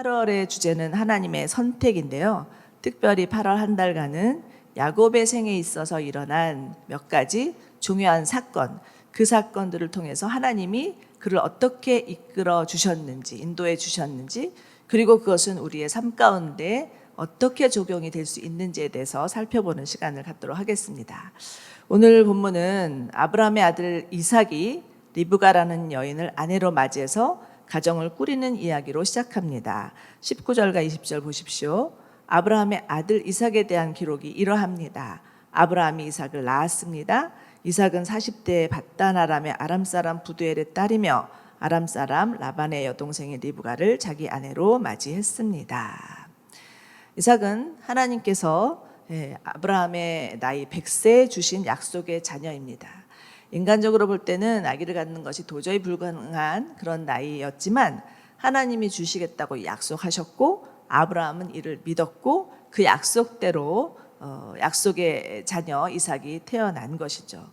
8월의 주제는 하나님의 선택인데요. 특별히 8월 한 달간은 야곱의 생에 있어서 일어난 몇 가지 중요한 사건, 그 사건들을 통해서 하나님이 그를 어떻게 이끌어 주셨는지, 인도해 주셨는지, 그리고 그것은 우리의 삶 가운데 어떻게 적용이 될 수 있는지에 대해서 살펴보는 시간을 갖도록 하겠습니다. 오늘 본문은 아브라함의 아들 이삭이 리브가라는 여인을 아내로 맞이해서 가정을 꾸리는 이야기로 시작합니다. 19절과 20절 보십시오. 아브라함의 아들 이삭에 대한 기록이 이러합니다. 아브라함이 이삭을 낳았습니다. 이삭은 40대에 밧단 아람의 아람 사람 부두엘의 딸이며 아람 사람 라반의 여동생인 리브가를 자기 아내로 맞이했습니다. 이삭은 하나님께서 아브라함의 나이 100세에 주신 약속의 자녀입니다. 인간적으로 볼 때는 아기를 갖는 것이 도저히 불가능한 그런 나이였지만 하나님이 주시겠다고 약속하셨고 아브라함은 이를 믿었고 그 약속대로 약속의 자녀 이삭이 태어난 것이죠.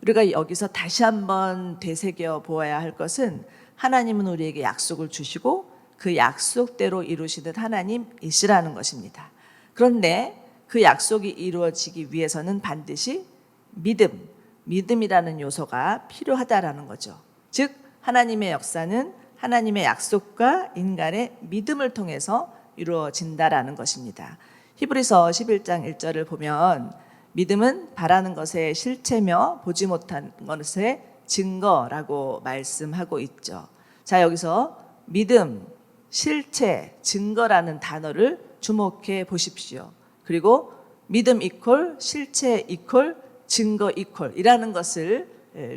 우리가 여기서 다시 한번 되새겨 보아야 할 것은 하나님은 우리에게 약속을 주시고 그 약속대로 이루시는 하나님이시라는 것입니다. 그런데 그 약속이 이루어지기 위해서는 반드시 믿음이라는 요소가 필요하다라는 거죠. 즉 하나님의 역사는 하나님의 약속과 인간의 믿음을 통해서 이루어진다라는 것입니다. 히브리서 11장 1절을 보면 믿음은 바라는 것의 실체며 보지 못한 것의 증거라고 말씀하고 있죠. 자, 여기서 믿음, 실체, 증거라는 단어를 주목해 보십시오. 그리고 믿음 이퀄, 실체 이퀄, 증거 이퀄이라는 것을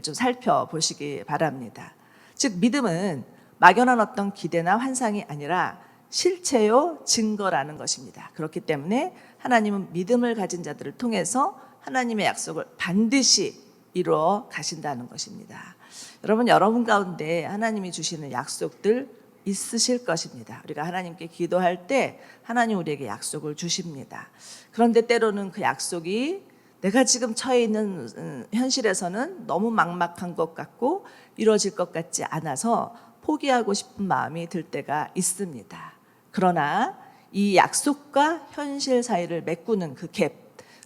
좀 살펴보시기 바랍니다. 즉 믿음은 막연한 어떤 기대나 환상이 아니라 실체요 증거라는 것입니다. 그렇기 때문에 하나님은 믿음을 가진 자들을 통해서 하나님의 약속을 반드시 이루어 가신다는 것입니다. 여러분 가운데 하나님이 주시는 약속들 있으실 것입니다. 우리가 하나님께 기도할 때 하나님 우리에게 약속을 주십니다. 그런데 때로는 그 약속이 내가 지금 처해 있는 현실에서는 너무 막막한 것 같고 이루어질 것 같지 않아서 포기하고 싶은 마음이 들 때가 있습니다. 그러나 이 약속과 현실 사이를 메꾸는 그 갭,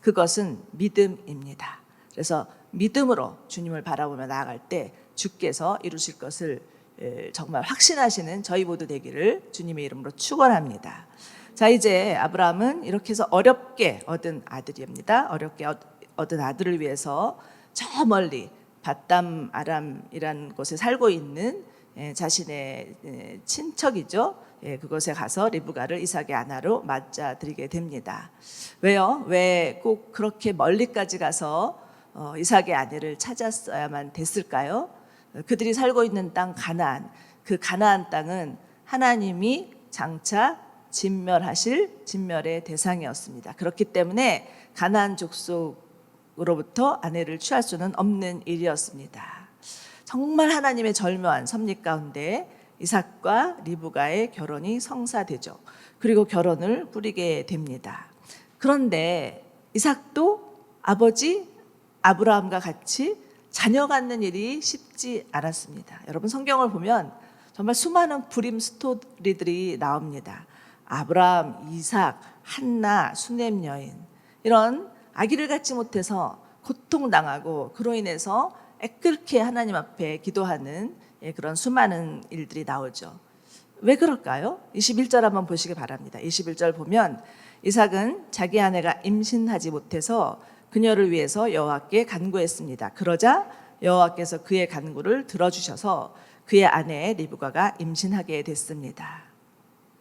그것은 믿음입니다. 그래서 믿음으로 주님을 바라보며 나아갈 때 주께서 이루실 것을 정말 확신하시는 저희 모두 되기를 주님의 이름으로 축원합니다. 자, 이제 아브라함은 이렇게 해서 어렵게 얻은 아들입니다. 어렵게 얻은 아들을 위해서 저 멀리 밧담 아람이라는 곳에 살고 있는 자신의 친척이죠. 그곳에 가서 리브가를 이삭의 아내로 맞아들이게 됩니다. 왜요? 왜 꼭 그렇게 멀리까지 가서 이삭의 아내를 찾았어야만 됐을까요? 그들이 살고 있는 땅 가나안, 그 가나안 땅은 하나님이 장차 진멸의 대상이었습니다. 그렇기 때문에 가나안 족속으로부터 아내를 취할 수는 없는 일이었습니다. 정말 하나님의 절묘한 섭리 가운데 이삭과 리브가의 결혼이 성사되죠. 그리고 결혼을 꾸리게 됩니다. 그런데 이삭도 아버지 아브라함과 같이 자녀 갖는 일이 쉽지 않았습니다. 여러분 성경을 보면 정말 수많은 불임 스토리들이 나옵니다. 아브라함, 이삭, 한나, 수넴 여인 이런 아기를 갖지 못해서 고통당하고 그로 인해서 애끓게 하나님 앞에 기도하는 그런 수많은 일들이 나오죠. 왜 그럴까요? 21절 한번 보시기 바랍니다. 21절 보면 이삭은 자기 아내가 임신하지 못해서 그녀를 위해서 여호와께 간구했습니다. 그러자 여호와께서 그의 간구를 들어주셔서 그의 아내 리브가가 임신하게 됐습니다.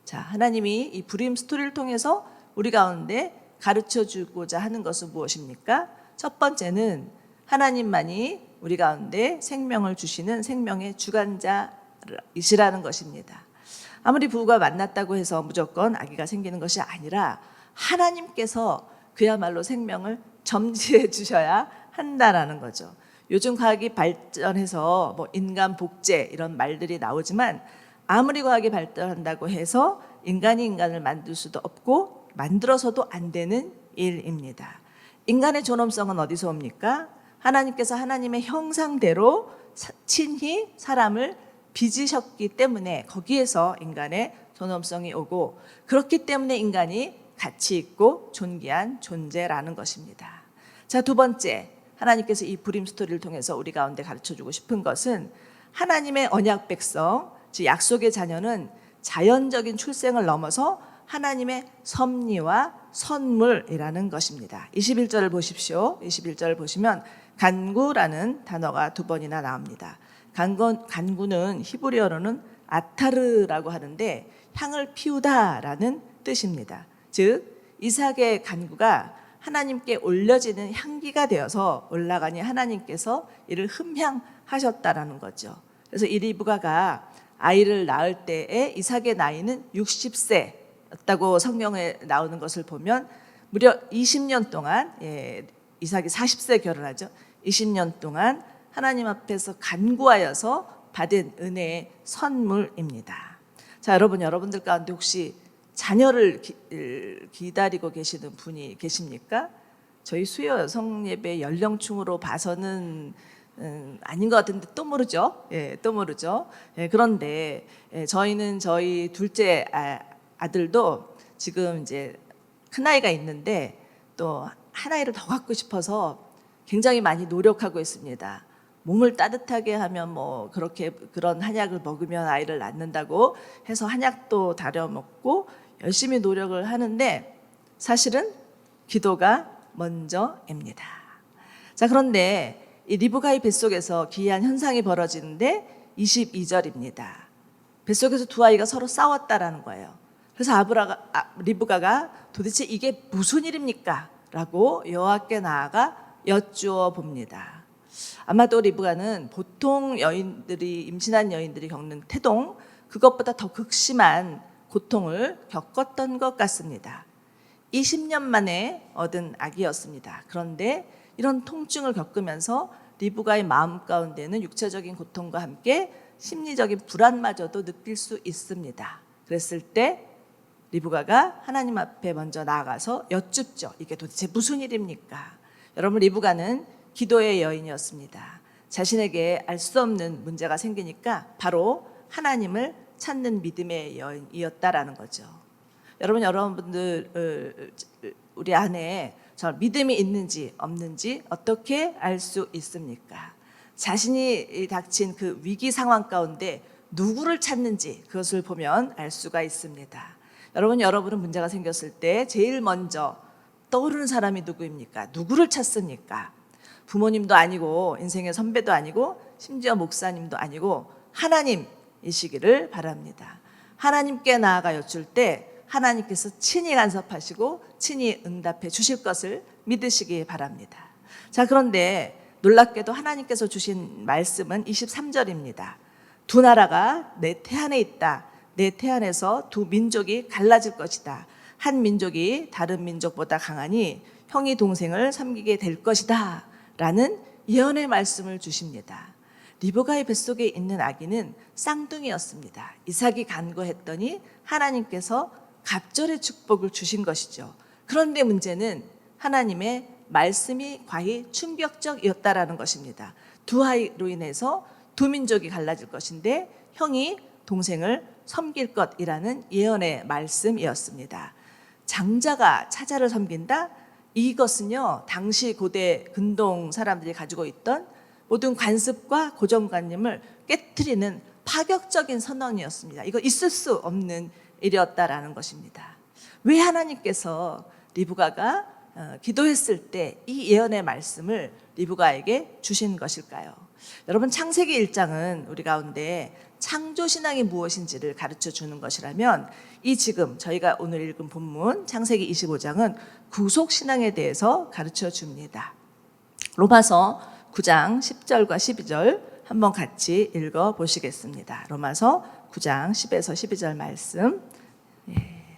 자, 하나님이 이 불임 스토리를 통해서 우리 가운데 가르쳐주고자 하는 것은 무엇입니까? 첫 번째는 하나님만이 우리 가운데 생명을 주시는 생명의 주관자이시라는 것입니다. 아무리 부부가 만났다고 해서 무조건 아기가 생기는 것이 아니라 하나님께서 그야말로 생명을 점지해 주셔야 한다라는 거죠. 요즘 과학이 발전해서 뭐 인간 복제 이런 말들이 나오지만 아무리 과학이 발전한다고 해서 인간이 인간을 만들 수도 없고 만들어서도 안 되는 일입니다. 인간의 존엄성은 어디서 옵니까? 하나님께서 하나님의 형상대로 친히 사람을 빚으셨기 때문에 거기에서 인간의 존엄성이 오고 그렇기 때문에 인간이 가치 있고 존귀한 존재라는 것입니다. 자, 두 번째, 하나님께서 이 불임 스토리를 통해서 우리 가운데 가르쳐주고 싶은 것은 하나님의 언약 백성, 즉 약속의 자녀는 자연적인 출생을 넘어서 하나님의 섭리와 선물이라는 것입니다. 21절을 보십시오. 21절을 보시면 간구라는 단어가 두 번이나 나옵니다. 간구는 히브리어로는 아타르라고 하는데 향을 피우다라는 뜻입니다. 즉 이삭의 간구가 하나님께 올려지는 향기가 되어서 올라가니 하나님께서 이를 흠향하셨다라는 거죠. 그래서 이 리브가가 아이를 낳을 때에 이삭의 나이는 60세였다고 성경에 나오는 것을 보면 무려 20년 동안, 이삭이 40세 결혼하죠. 20년 동안 하나님 앞에서 간구하여서 받은 은혜의 선물입니다. 자, 여러분들 가운데 혹시 자녀를 기다리고 계시는 분이 계십니까? 저희 수요 여성 예배 연령층으로 봐서는 아닌 것 같은데 또 모르죠. 또 모르죠. 그런데 저희는 저희 둘째 아들도 지금 이제 큰 아이가 있는데 또 한 아이를 더 갖고 싶어서 굉장히 많이 노력하고 있습니다. 몸을 따뜻하게 하면 뭐 그런 한약을 먹으면 아이를 낳는다고 해서 한약도 다려 먹고 열심히 노력을 하는데 사실은 기도가 먼저입니다. 자, 그런데 이 리브가의 뱃속에서 기이한 현상이 벌어지는데 22절입니다. 뱃속에서 두 아이가 서로 싸웠다라는 거예요. 그래서 리브가가 도대체 이게 무슨 일입니까? 라고 여호와께 나아가 여쭈어 봅니다. 아마도 리브가는 보통 임신한 여인들이 겪는 태동, 그것보다 더 극심한 고통을 겪었던 것 같습니다. 20년 만에 얻은 아기였습니다. 그런데 이런 통증을 겪으면서 리브가의 마음 가운데는 육체적인 고통과 함께 심리적인 불안마저도 느낄 수 있습니다. 그랬을 때 리브가가 하나님 앞에 먼저 나아가서 여쭙죠. 이게 도대체 무슨 일입니까? 여러분, 리브가는 기도의 여인이었습니다. 자신에게 알 수 없는 문제가 생기니까 바로 하나님을 찾는 믿음의 여인이었다라는 거죠. 여러분들 우리 안에 저 믿음이 있는지 없는지 어떻게 알 수 있습니까? 자신이 닥친 그 위기 상황 가운데 누구를 찾는지 그것을 보면 알 수가 있습니다. 여러분은 문제가 생겼을 때 제일 먼저 떠오르는 사람이 누구입니까? 누구를 찾습니까? 부모님도 아니고 인생의 선배도 아니고 심지어 목사님도 아니고 하나님이시기를 바랍니다. 하나님께 나아가 여쭐 때 하나님께서 친히 간섭하시고 친히 응답해 주실 것을 믿으시기 바랍니다. 자, 그런데 놀랍게도 하나님께서 주신 말씀은 23절입니다. 두 나라가 내 태안에 있다. 내 태안에서 두 민족이 갈라질 것이다. 한 민족이 다른 민족보다 강하니 형이 동생을 섬기게 될 것이다. 라는 예언의 말씀을 주십니다. 리브가의 뱃속에 있는 아기는 쌍둥이였습니다. 이삭이 간구했더니 하나님께서 갑절의 축복을 주신 것이죠. 그런데 문제는 하나님의 말씀이 과히 충격적이었다라는 것입니다. 두 아이로 인해서 두 민족이 갈라질 것인데 형이 동생을 섬길 것이라는 예언의 말씀이었습니다. 장자가 차자를 섬긴다? 이것은요, 당시 고대 근동 사람들이 가지고 있던 모든 관습과 고정관념을 깨트리는 파격적인 선언이었습니다. 이거 있을 수 없는 일이었다라는 것입니다. 왜 하나님께서 리브가가 기도했을 때 이 예언의 말씀을 리브가에게 주신 것일까요? 여러분, 창세기 1장은 우리 가운데 창조신앙이 무엇인지를 가르쳐 주는 것이라면 이 지금 저희가 오늘 읽은 본문 창세기 25장은 구속신앙에 대해서 가르쳐 줍니다. 로마서 9장 10절과 12절 한번 같이 읽어 보시겠습니다. 로마서 9장 10에서 12절 말씀.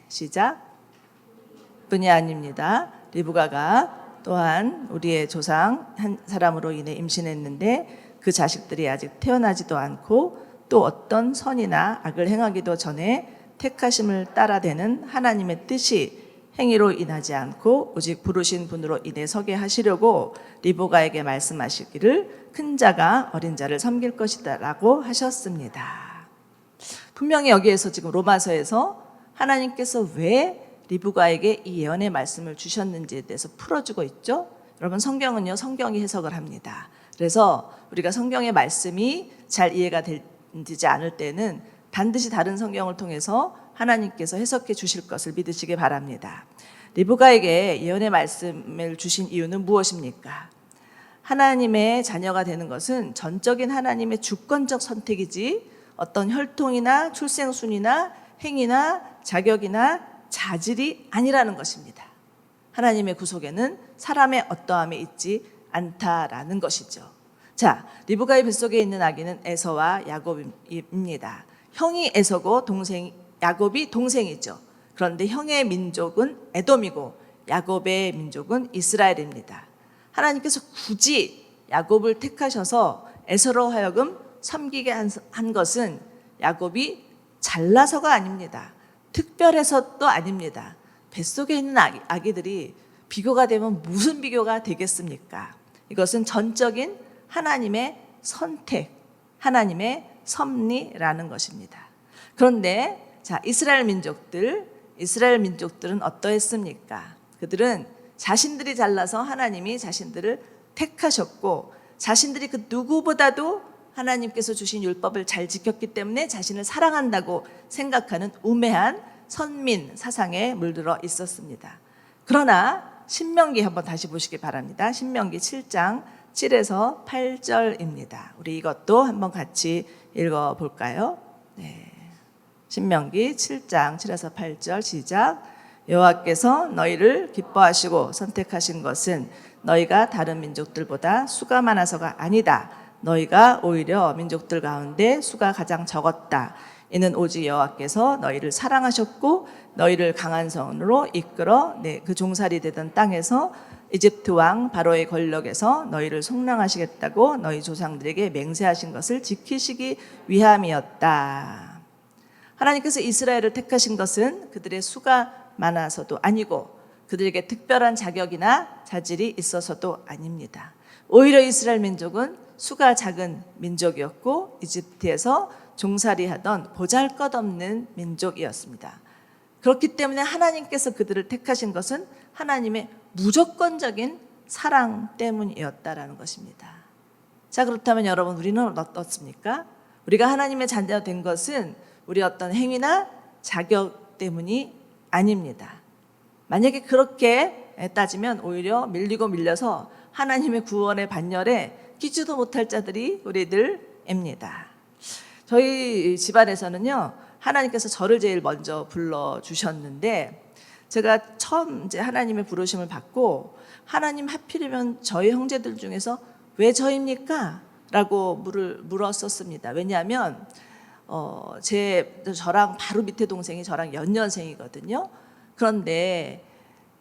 시작. 뿐이 아닙니다. 리브가가 또한 우리의 조상 한 사람으로 인해 임신했는데 그 자식들이 아직 태어나지도 않고 또 어떤 선이나 악을 행하기도 전에 택하심을 따라되는 하나님의 뜻이 행위로 인하지 않고 오직 부르신 분으로 인해 서게 하시려고 리브가에게 말씀하시기를 큰 자가 어린 자를 섬길 것이다 라고 하셨습니다. 분명히 여기에서 지금 로마서에서 하나님께서 왜 리브가에게 이 예언의 말씀을 주셨는지에 대해서 풀어주고 있죠. 여러분, 성경은요, 성경이 해석을 합니다. 그래서 우리가 성경의 말씀이 잘 이해가 되지 않을 때는 반드시 다른 성경을 통해서 하나님께서 해석해 주실 것을 믿으시기 바랍니다. 리브가에게 예언의 말씀을 주신 이유는 무엇입니까? 하나님의 자녀가 되는 것은 전적인 하나님의 주권적 선택이지 어떤 혈통이나 출생순이나 행위나 자격이나 자질이 아니라는 것입니다. 하나님의 구속에는 사람의 어떠함이 있지 않다라는 것이죠. 자, 리브가의 뱃속에 있는 아기는 에서와 야곱입니다. 형이 에서고 야곱이 동생이죠. 그런데 형의 민족은 에돔이고 야곱의 민족은 이스라엘입니다. 하나님께서 굳이 야곱을 택하셔서 에서로 하여금 섬기게 한 것은 야곱이 잘나서가 아닙니다. 특별해서도 아닙니다. 뱃속에 있는 아기들이 비교가 되면 무슨 비교가 되겠습니까? 이것은 전적인 하나님의 선택, 하나님의 섭리라는 것입니다. 그런데 자, 이스라엘 민족들은 어떠했습니까? 그들은 자신들이 잘나서 하나님이 자신들을 택하셨고 자신들이 그 누구보다도 하나님께서 주신 율법을 잘 지켰기 때문에 자신을 사랑한다고 생각하는 우매한 선민 사상에 물들어 있었습니다. 그러나 신명기 한번 다시 보시기 바랍니다. 신명기 7장 7에서 8절입니다. 우리 이것도 한번 같이 읽어볼까요? 네. 신명기 7장 7에서 8절 시작. 여호와께서 너희를 기뻐하시고 선택하신 것은 너희가 다른 민족들보다 수가 많아서가 아니다. 너희가 오히려 민족들 가운데 수가 가장 적었다. 이는 오직 여호와께서 너희를 사랑하셨고 너희를 강한 손으로 이끌어 그 종살이 되던 땅에서 이집트 왕 바로의 권력에서 너희를 속량하시겠다고 너희 조상들에게 맹세하신 것을 지키시기 위함이었다. 하나님께서 이스라엘을 택하신 것은 그들의 수가 많아서도 아니고 그들에게 특별한 자격이나 자질이 있어서도 아닙니다. 오히려 이스라엘 민족은 수가 작은 민족이었고 이집트에서 종살이하던 보잘것없는 민족이었습니다. 그렇기 때문에 하나님께서 그들을 택하신 것은 하나님의 무조건적인 사랑 때문이었다라는 것입니다. 자, 그렇다면 여러분, 우리는 어떻습니까? 우리가 하나님의 자녀가 된 것은 우리 어떤 행위나 자격 때문이 아닙니다. 만약에 그렇게 따지면 오히려 밀려서 하나님의 구원의 반열에 끼지도 못할 자들이 우리들입니다. 저희 집안에서는요, 하나님께서 저를 제일 먼저 불러주셨는데 제가 처음 이제 하나님의 부르심을 받고 하나님 하필이면 저희 형제들 중에서 왜 저입니까? 라고 물었었습니다. 왜냐하면 저랑 바로 밑에 동생이 저랑 연년생이거든요. 그런데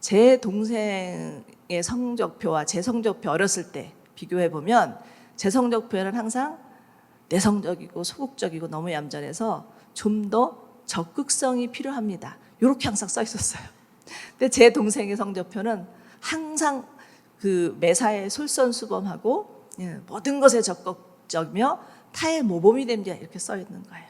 제 동생의 성적표와 제 성적표 어렸을 때 비교해보면 제 성적표는 항상 내성적이고 소극적이고 너무 얌전해서 좀 더 적극성이 필요합니다. 이렇게 항상 써 있었어요. 근데 제 동생의 성적표는 항상 그 매사에 솔선수범하고 모든 것에 적극적이며 타의 모범이 됩니다. 이렇게 써 있는 거예요.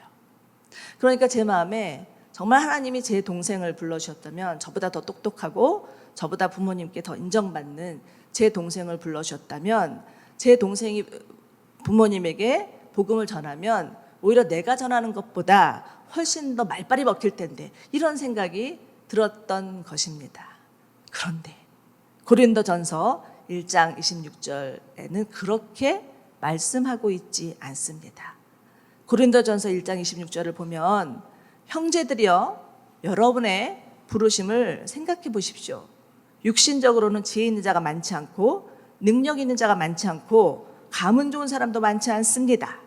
그러니까 제 마음에 정말 하나님이 제 동생을 불러주셨다면 저보다 더 똑똑하고 저보다 부모님께 더 인정받는 제 동생을 불러주셨다면 제 동생이 부모님에게 복음을 전하면 오히려 내가 전하는 것보다 훨씬 더 말빨이 먹힐 텐데 이런 생각이 들었던 것입니다. 그런데 고린도전서 1장 26절에는 그렇게 말씀하고 있지 않습니다. 고린도전서 1장 26절을 보면 형제들이여 여러분의 부르심을 생각해 보십시오. 육신적으로는 지혜 있는 자가 많지 않고 능력 있는 자가 많지 않고 가문 좋은 사람도 많지 않습니다.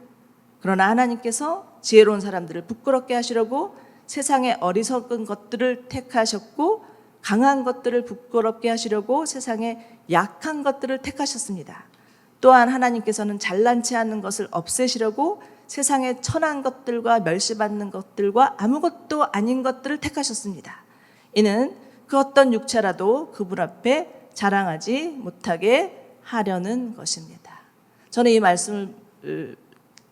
그러나 하나님께서 지혜로운 사람들을 부끄럽게 하시려고 세상의 어리석은 것들을 택하셨고 강한 것들을 부끄럽게 하시려고 세상의 약한 것들을 택하셨습니다. 또한 하나님께서는 잘난치 않은 것을 없애시려고 세상의 천한 것들과 멸시받는 것들과 아무것도 아닌 것들을 택하셨습니다. 이는 그 어떤 육체라도 그분 앞에 자랑하지 못하게 하려는 것입니다. 저는 이 말씀을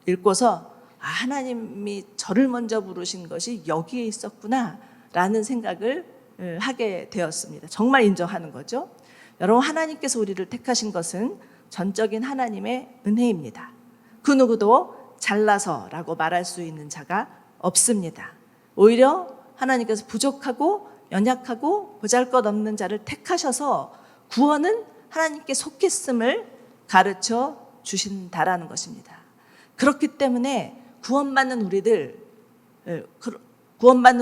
읽고서 하나님이 저를 먼저 부르신 것이 여기에 있었구나라는 생각을 하게 되었습니다. 정말 인정하는 거죠. 여러분, 하나님께서 우리를 택하신 것은 전적인 하나님의 은혜입니다. 그 누구도 잘나서라고 말할 수 있는 자가 없습니다. 오히려 하나님께서 부족하고 연약하고 보잘것없는 자를 택하셔서 구원은 하나님께 속했음을 가르쳐 주신다라는 것입니다. 그렇기 때문에 구원받는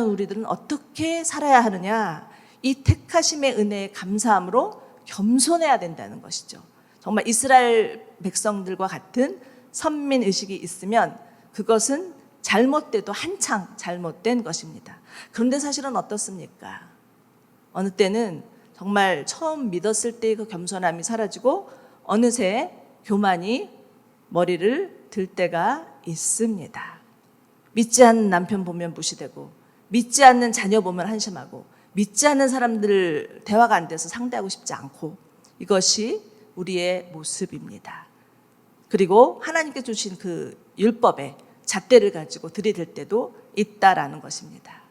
우리들은 어떻게 살아야 하느냐? 이 택하심의 은혜에 감사함으로 겸손해야 된다는 것이죠. 정말 이스라엘 백성들과 같은 선민의식이 있으면 그것은 잘못돼도 한창 잘못된 것입니다. 그런데 사실은 어떻습니까? 어느 때는 정말 처음 믿었을 때의 그 겸손함이 사라지고 어느새 교만이 머리를 들 때가 있습니다. 믿지 않는 남편 보면 무시되고, 믿지 않는 자녀 보면 한심하고, 믿지 않는 사람들 대화가 안 돼서 상대하고 싶지 않고, 이것이 우리의 모습입니다. 그리고 하나님께 주신 그 율법의 잣대를 가지고 들이댈 때도 있다라는 것입니다.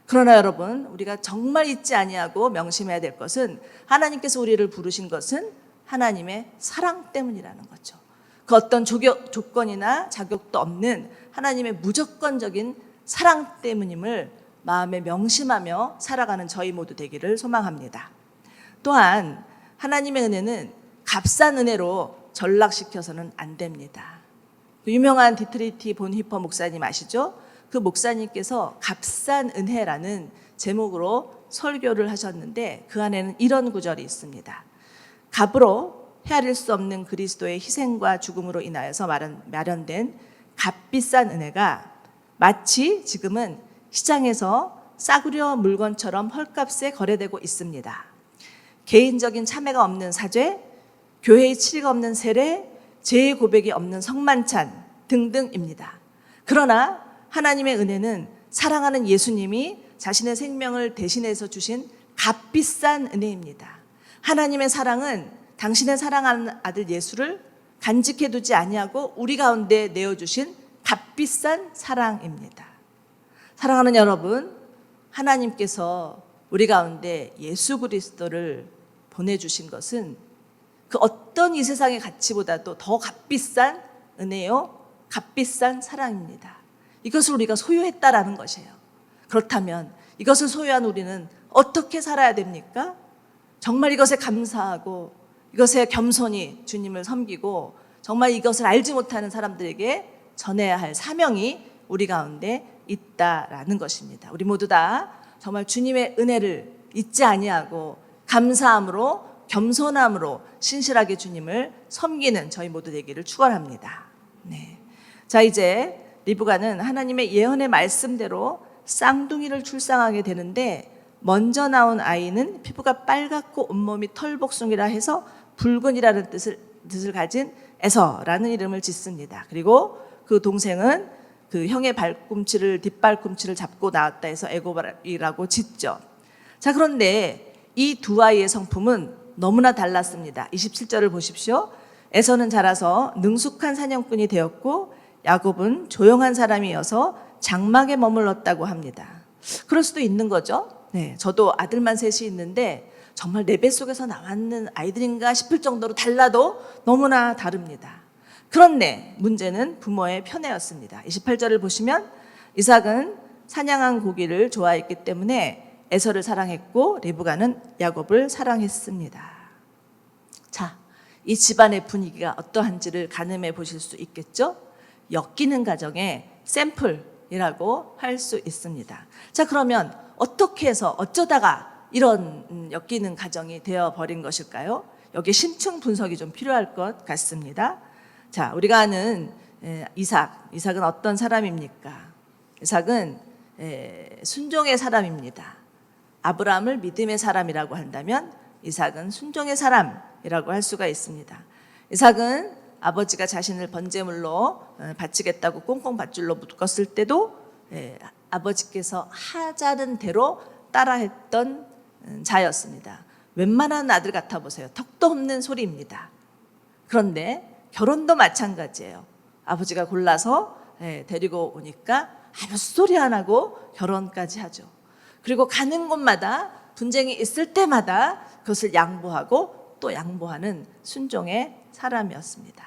그러나 여러분, 우리가 정말 잊지 아니하고 명심해야 될 것은 하나님께서 우리를 부르신 것은 하나님의 사랑 때문이라는 거죠. 그 어떤 조건이나 자격도 없는 하나님의 무조건적인 사랑 때문임을 마음에 명심하며 살아가는 저희 모두 되기를 소망합니다. 또한 하나님의 은혜는 값싼 은혜로 전락시켜서는 안 됩니다. 유명한 디트리히 본히퍼 목사님 아시죠? 그 목사님께서 값싼 은혜라는 제목으로 설교를 하셨는데 그 안에는 이런 구절이 있습니다. 값으로 헤아릴 수 없는 그리스도의 희생과 죽음으로 인하여서 마련된 값비싼 은혜가 마치 지금은 시장에서 싸구려 물건처럼 헐값에 거래되고 있습니다. 개인적인 참회가 없는 사죄, 교회의 치리가 없는 세례, 죄의 고백이 없는 성만찬 등등입니다. 그러나 하나님의 은혜는 사랑하는 예수님이 자신의 생명을 대신해서 주신 값비싼 은혜입니다. 하나님의 사랑은 당신의 사랑하는 아들 예수를 간직해두지 아니하고 우리 가운데 내어주신 값비싼 사랑입니다. 사랑하는 여러분, 하나님께서 우리 가운데 예수 그리스도를 보내주신 것은 그 어떤 이 세상의 가치보다도 더 값비싼 은혜요, 값비싼 사랑입니다. 이것을 우리가 소유했다라는 것이에요. 그렇다면 이것을 소유한 우리는 어떻게 살아야 됩니까? 정말 이것에 감사하고 이것에 겸손히 주님을 섬기고 정말 이것을 알지 못하는 사람들에게 전해야 할 사명이 우리 가운데 있다라는 것입니다. 우리 모두 다 정말 주님의 은혜를 잊지 아니하고 감사함으로 겸손함으로 신실하게 주님을 섬기는 저희 모두 되기를 축원합니다. 네. 자, 이제 리브가는 하나님의 예언의 말씀대로 쌍둥이를 출산하게 되는데 먼저 나온 아이는 피부가 빨갛고 온몸이 털복숭이라 해서 붉은이라는 뜻을 가진 에서라는 이름을 짓습니다. 그리고 그 동생은 그 형의 뒷발꿈치를 잡고 나왔다 해서 애굽이라고 짓죠. 자, 그런데 이 두 아이의 성품은 너무나 달랐습니다. 27절을 보십시오. 에서는 자라서 능숙한 사냥꾼이 되었고 야곱은 조용한 사람이어서 장막에 머물렀다고 합니다. 그럴 수도 있는 거죠. 네, 저도 아들만 셋이 있는데 정말 내 뱃속에서 나왔는 아이들인가 싶을 정도로 달라도 너무나 다릅니다. 그런데 문제는 부모의 편애였습니다. 28절을 보시면 이삭은 사냥한 고기를 좋아했기 때문에 에서를 사랑했고 리브가는 야곱을 사랑했습니다. 자, 이 집안의 분위기가 어떠한지를 가늠해 보실 수 있겠죠? 엮이는 가정의 샘플이라고 할 수 있습니다. 자, 그러면 어떻게 해서 어쩌다가 이런 엮이는 가정이 되어버린 것일까요? 여기 심층 분석이 좀 필요할 것 같습니다. 자, 우리가 아는 이삭은 어떤 사람입니까? 이삭은 순종의 사람입니다. 아브라함을 믿음의 사람이라고 한다면 이삭은 순종의 사람이라고 할 수가 있습니다. 이삭은 아버지가 자신을 번제물로 바치겠다고 꽁꽁 밧줄로 묶었을 때도 아버지께서 하자는 대로 따라했던 자였습니다. 웬만한 아들 같아 보세요. 턱도 없는 소리입니다. 그런데 결혼도 마찬가지예요. 아버지가 골라서 데리고 오니까 아무 소리 안 하고 결혼까지 하죠. 그리고 가는 곳마다 분쟁이 있을 때마다 그것을 양보하고 또 양보하는 순종의 사람이었습니다.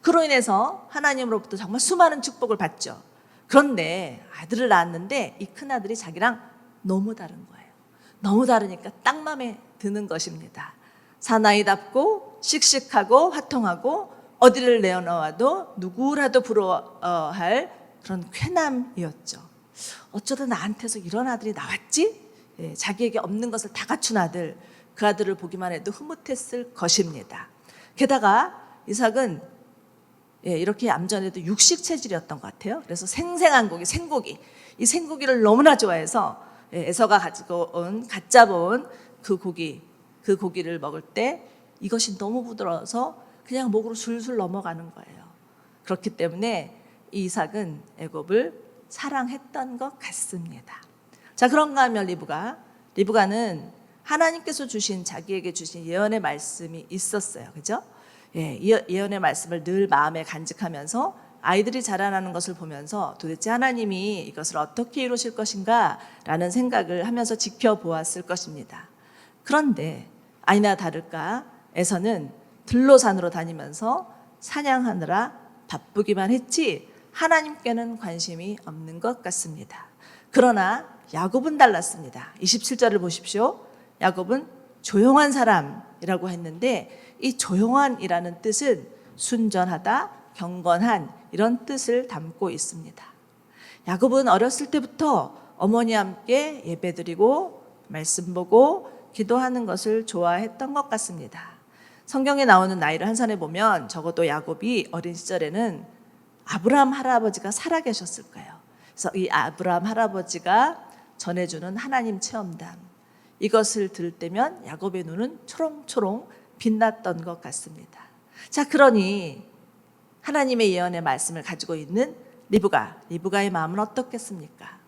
그로 인해서 하나님으로부터 정말 수많은 축복을 받죠. 그런데 아들을 낳았는데 이 큰아들이 자기랑 너무 다른 거예요. 너무 다르니까 딱 마음에 드는 것입니다. 사나이답고 씩씩하고 화통하고 어디를 내어놓아도 누구라도 부러워할 그런 쾌남이었죠. 어쩌다 나한테서 이런 아들이 나왔지? 자기에게 없는 것을 다 갖춘 아들, 그 아들을 보기만 해도 흐뭇했을 것입니다. 게다가 이삭은 이렇게 얌전해도 육식 체질이었던 것 같아요. 그래서 생생한 고기, 생고기, 이 생고기를 너무나 좋아해서 에서가 가지고 온 갓 잡아온 그 고기를 먹을 때 이것이 너무 부드러워서 그냥 목으로 술술 넘어가는 거예요. 그렇기 때문에 이 이삭은 애굽을 사랑했던 것 같습니다. 자, 그런가 하면 리브가는 하나님께서 자기에게 주신 예언의 말씀이 있었어요. 그죠? 예언의 말씀을 늘 마음에 간직하면서 아이들이 자라나는 것을 보면서 도대체 하나님이 이것을 어떻게 이루실 것인가 라는 생각을 하면서 지켜보았을 것입니다. 그런데 아니나 다를까 에서는 들로산으로 다니면서 사냥하느라 바쁘기만 했지 하나님께는 관심이 없는 것 같습니다. 그러나 야곱은 달랐습니다. 27절을 보십시오. 야곱은 조용한 사람이라고 했는데 이 조용한이라는 뜻은 순전하다, 경건한 이런 뜻을 담고 있습니다. 야곱은 어렸을 때부터 어머니와 함께 예배드리고 말씀 보고 기도하는 것을 좋아했던 것 같습니다. 성경에 나오는 나이를 한산해 보면 적어도 야곱이 어린 시절에는 아브라함 할아버지가 살아계셨을 거예요. 그래서 이 아브라함 할아버지가 전해주는 하나님 체험담, 이것을 들을 때면 야곱의 눈은 초롱초롱 빛났던 것 같습니다. 자, 그러니 하나님의 예언의 말씀을 가지고 있는 리브가의 마음은 어떻겠습니까?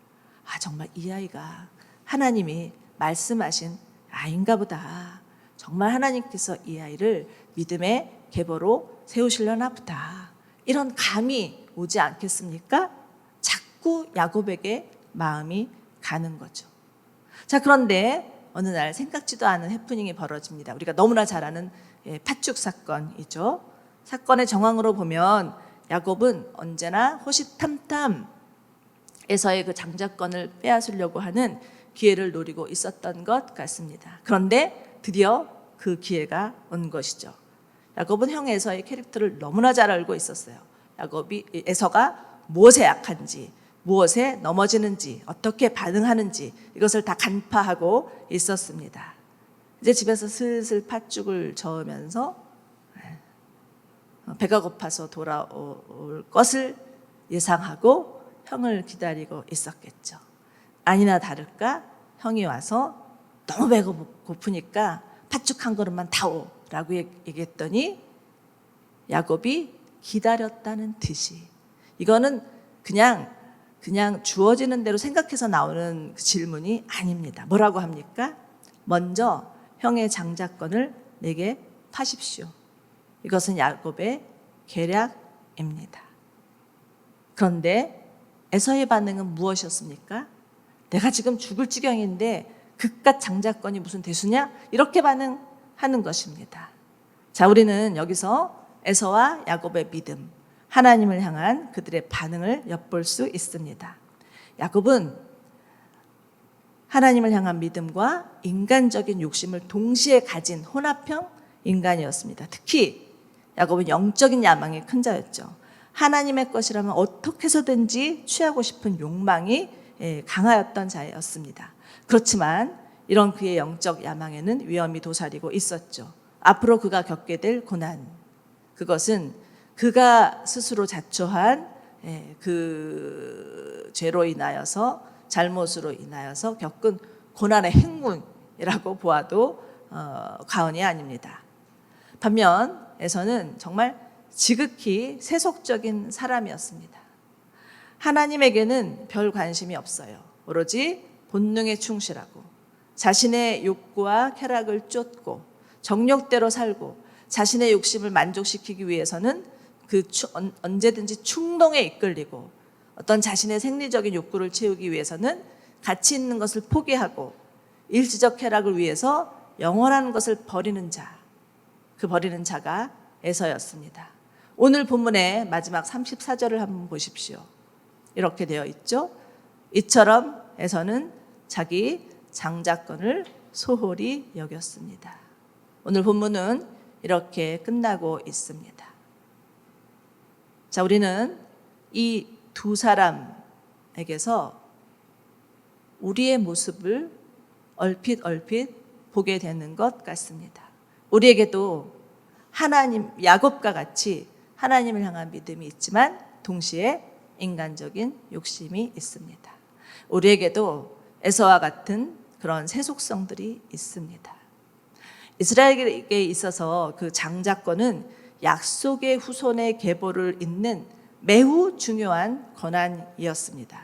정말 이 아이가 하나님이 말씀하신 아이인가 보다. 정말 하나님께서 이 아이를 믿음의 계보로 세우시려나 보다. 이런 감이 오지 않겠습니까? 자꾸 야곱에게 마음이 가는 거죠. 자, 그런데 어느 날 생각지도 않은 해프닝이 벌어집니다. 우리가 너무나 잘 아는 팥죽 사건이죠. 사건의 정황으로 보면 야곱은 언제나 호시탐탐 에서의 그 장자권을 빼앗으려고 하는 기회를 노리고 있었던 것 같습니다. 그런데 드디어 그 기회가 온 것이죠. 야곱은 형 에서의 캐릭터를 너무나 잘 알고 있었어요. 에서가 무엇에 약한지, 무엇에 넘어지는지, 어떻게 반응하는지 이것을 다 간파하고 있었습니다. 이제 집에서 슬슬 팥죽을 저으면서 배가 고파서 돌아올 것을 예상하고 형을 기다리고 있었겠죠. 아니나 다를까 형이 와서 너무 배가 고프니까 팥죽 한 그릇만 다오라고 얘기했더니 야곱이 기다렸다는 듯이, 이거는 그냥 주어지는 대로 생각해서 나오는 그 질문이 아닙니다. 뭐라고 합니까? 먼저 형의 장자권을 내게 파십시오. 이것은 야곱의 계략입니다. 그런데 에서의 반응은 무엇이었습니까? 내가 지금 죽을 지경인데 그깟 장자권이 무슨 대수냐? 이렇게 반응하는 것입니다. 자, 우리는 여기서 에서와 야곱의 믿음, 하나님을 향한 그들의 반응을 엿볼 수 있습니다. 야곱은 하나님을 향한 믿음과 인간적인 욕심을 동시에 가진 혼합형 인간이었습니다. 특히 야곱은 영적인 야망이 큰 자였죠. 하나님의 것이라면 어떻게 해서든지 취하고 싶은 욕망이 강하였던 자였습니다. 그렇지만 이런 그의 영적 야망에는 위험이 도사리고 있었죠. 앞으로 그가 겪게 될 고난, 그것은 그가 스스로 자초한 그 죄로 인하여서, 잘못으로 인하여서 겪은 고난의 행군이라고 보아도 과언이 아닙니다. 반면 에서는 정말 지극히 세속적인 사람이었습니다. 하나님에게는 별 관심이 없어요. 오로지 본능에 충실하고 자신의 욕구와 쾌락을 쫓고 정욕대로 살고 자신의 욕심을 만족시키기 위해서는 언제든지 충동에 이끌리고 어떤 자신의 생리적인 욕구를 채우기 위해서는 가치 있는 것을 포기하고 일시적 쾌락을 위해서 영원한 것을 버리는 자, 그 버리는 자가 에서였습니다. 오늘 본문의 마지막 34절을 한번 보십시오. 이렇게 되어 있죠. 이처럼 에서는 자기 장자권을 소홀히 여겼습니다. 오늘 본문은 이렇게 끝나고 있습니다. 자, 우리는 이 두 사람에게서 우리의 모습을 얼핏 보게 되는 것 같습니다. 우리에게도 하나님, 야곱과 같이 하나님을 향한 믿음이 있지만 동시에 인간적인 욕심이 있습니다. 우리에게도 에서와 같은 그런 세속성들이 있습니다. 이스라엘에게 있어서 그 장자권은 약속의 후손의 계보를 잇는 매우 중요한 권한이었습니다.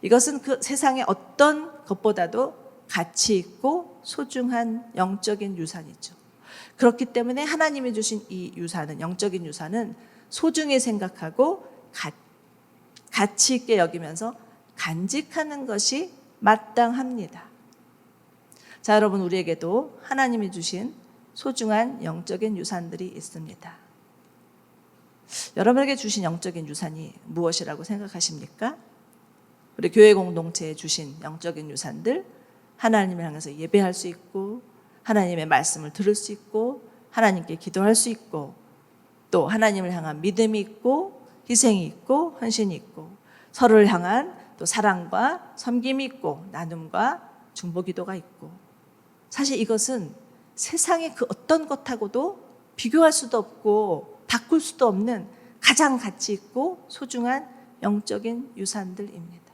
이것은 그 세상의 어떤 것보다도 가치 있고 소중한 영적인 유산이죠. 그렇기 때문에 하나님이 주신 이 유산은, 영적인 유산은 소중히 생각하고 가치 있게 여기면서 간직하는 것이 마땅합니다. 자, 여러분, 우리에게도 하나님이 주신 소중한 영적인 유산들이 있습니다. 여러분에게 주신 영적인 유산이 무엇이라고 생각하십니까? 우리 교회 공동체에 주신 영적인 유산들, 하나님을 향해서 예배할 수 있고 하나님의 말씀을 들을 수 있고 하나님께 기도할 수 있고 또 하나님을 향한 믿음이 있고 희생이 있고 헌신이 있고 서로를 향한 또 사랑과 섬김이 있고 나눔과 중보기도가 있고, 사실 이것은 세상의 그 어떤 것하고도 비교할 수도 없고 바꿀 수도 없는 가장 가치 있고 소중한 영적인 유산들입니다.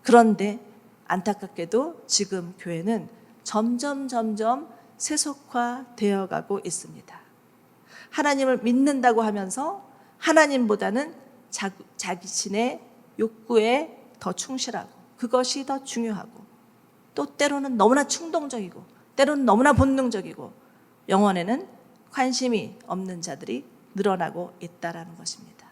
그런데 안타깝게도 지금 교회는 점점 세속화되어 가고 있습니다. 하나님을 믿는다고 하면서 하나님보다는 자신의 욕구에 더 충실하고 그것이 더 중요하고 또 때로는 너무나 충동적이고 때로는 너무나 본능적이고 영혼에는 관심이 없는 자들이 늘어나고 있다는 것입니다.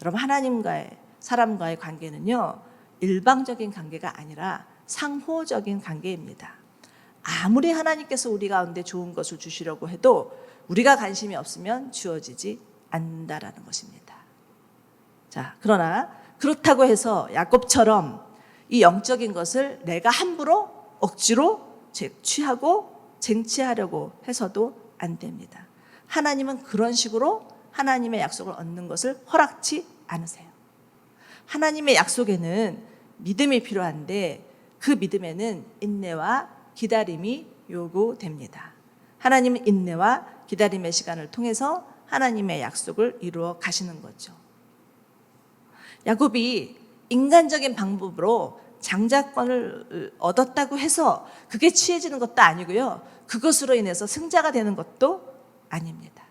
여러분, 하나님과의 사람과의 관계는요, 일방적인 관계가 아니라 상호적인 관계입니다. 아무리 하나님께서 우리 가운데 좋은 것을 주시려고 해도 우리가 관심이 없으면 주어지지 않는다라는 것입니다. 자, 그러나 그렇다고 해서 야곱처럼 이 영적인 것을 내가 함부로 억지로 취하고 쟁취하려고 해서도 안 됩니다. 하나님은 그런 식으로 하나님의 약속을 얻는 것을 허락치 않으세요. 하나님의 약속에는 믿음이 필요한데 그 믿음에는 인내와 기다림이 요구됩니다. 하나님은 인내와 기다림의 시간을 통해서 하나님의 약속을 이루어 가시는 거죠. 야곱이 인간적인 방법으로 장자권을 얻었다고 해서 그게 취해지는 것도 아니고요, 그것으로 인해서 승자가 되는 것도 아닙니다.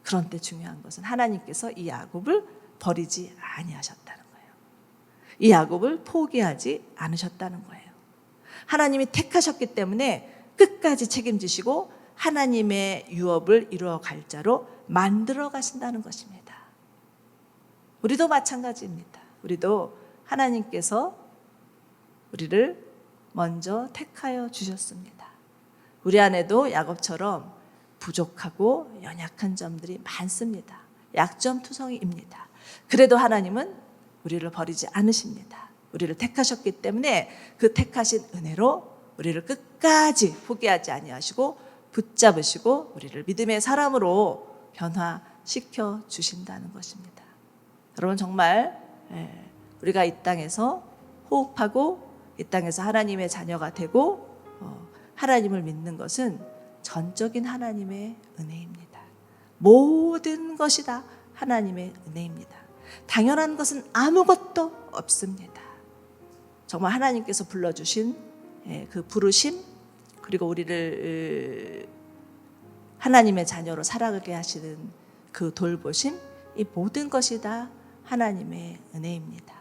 그런데 중요한 것은 하나님께서 이 야곱을 버리지 아니하셨다는 거예요. 이 야곱을 포기하지 않으셨다는 거예요. 하나님이 택하셨기 때문에 끝까지 책임지시고 하나님의 유업을 이루어갈 자로 만들어 가신다는 것입니다. 우리도 마찬가지입니다. 우리도 하나님께서 우리를 먼저 택하여 주셨습니다. 우리 안에도 야곱처럼 부족하고 연약한 점들이 많습니다. 약점투성이입니다. 그래도 하나님은 우리를 버리지 않으십니다. 우리를 택하셨기 때문에 그 택하신 은혜로 우리를 끝까지 포기하지 아니하시고 붙잡으시고 우리를 믿음의 사람으로 변화시켜 주신다는 것입니다. 여러분, 정말 우리가 이 땅에서 호흡하고 이 땅에서 하나님의 자녀가 되고 하나님을 믿는 것은 전적인 하나님의 은혜입니다. 모든 것이 다 하나님의 은혜입니다. 당연한 것은 아무것도 없습니다. 정말 하나님께서 불러주신 그 부르심, 그리고 우리를 하나님의 자녀로 살아가게 하시는 그 돌보심, 이 모든 것이 다 하나님의 은혜입니다.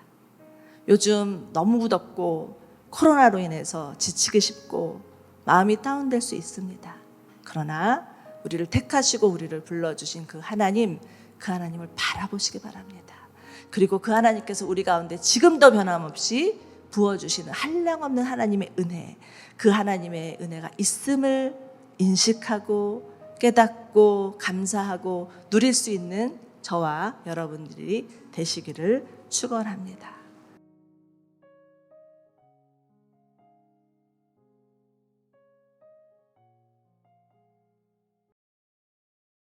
요즘 너무 덥고 코로나로 인해서 지치기 쉽고 마음이 다운될 수 있습니다. 그러나 우리를 택하시고 우리를 불러주신 그 하나님, 그 하나님을 바라보시기 바랍니다. 그리고 그 하나님께서 우리 가운데 지금도 변함없이 부어주시는 한량없는 하나님의 은혜, 그 하나님의 은혜가 있음을 인식하고 깨닫고 감사하고 누릴 수 있는 저와 여러분들이 되시기를 축원합니다.